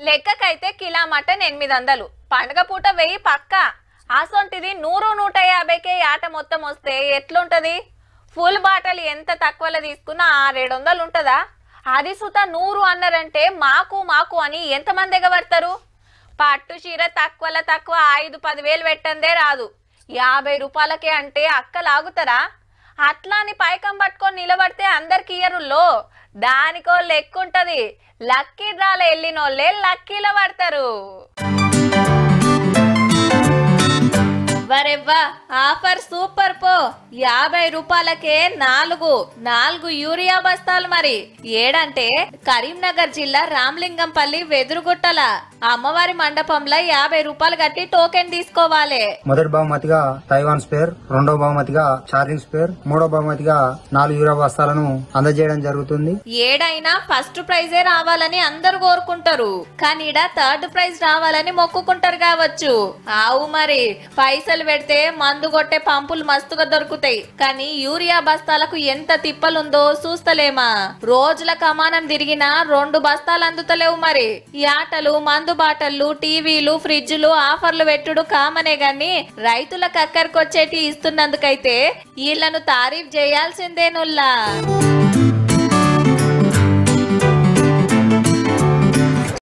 లెక్కకైతే కిలా mutton 800, పండుగ పూట 1000 పక్క. అసొంటిది 100-150కే ఆట మొత్తం వస్తే ఎట్లుంటది? ఫుల్ బాటల్ ఎంత తక్కువలో తీసుకున్నా 600-700 ఉంటుందా? అది సుత 100 అన్నారంటే మాకు మాకు అని ఎంతమంది ఎగబడతారు? పట్టు చీర తక్కువలో తక్కువ 5-10 వేలు పెట్టందే రాదు. 50 రూపాయలకే అంటే అక్కలాగుతారా? అట్లా అని పైకం పట్టుకొని నిలబడితే అందరికి ఇయ్యరుల్లో. దానికో లెక్కుంటది. లక్కీ డ్రాల వెళ్ళినోళ్ళే లక్కీలో పడతారు. వరెవ్వా ఆఫర్ సూపర్ పో. 50 రూపాయలకే 4 యూరియా బస్తాలు. మరి ఏడంటే కరీంనగర్ జిల్లా రామలింగంపల్లి వెదురుగుట్టల అమ్మవారి మండపంలో 50 రూపాయలు కట్టి టోకెన్ తీసుకోవాలి. మొదటి బహుమతిగా తైవాన్ స్పేర్, రెండో బహుమతిగా ఛార్జింగ్ స్పేర్, మూడో బహుమతిగా 4 యూరియా బస్తాలను అందజేయడం జరుగుతుంది. ఏడైనా ఫస్ట్ ప్రైజే రావాలని అందరు కోరుకుంటారు, కానీ ఈడ థర్డ్ ప్రైజ్ రావాలని మొక్కుకుంటారు కావచ్చు. ఆవు మరి పైసలు పెడితే మందు కొట్టే పంపులు మస్తుగా దొరుకుతాయి, కానీ యూరియా బస్తాలకు ఎంత తిప్పలుందో చూస్తలేమా? రోజుల కమానం తిరిగినా 2 బస్తాలు అందుతలేవు. మరి ఈ ఆటలు, మందు బాటలు, టీవీలు, ఫ్రిడ్జ్లు ఆఫర్లు పెట్టుడు కామనే గాని రైతులకు అక్కరికొచ్చేటి ఇస్తున్నందుకైతే వీళ్లను తారీఫ్ చేయాల్సిందేనుల్లా.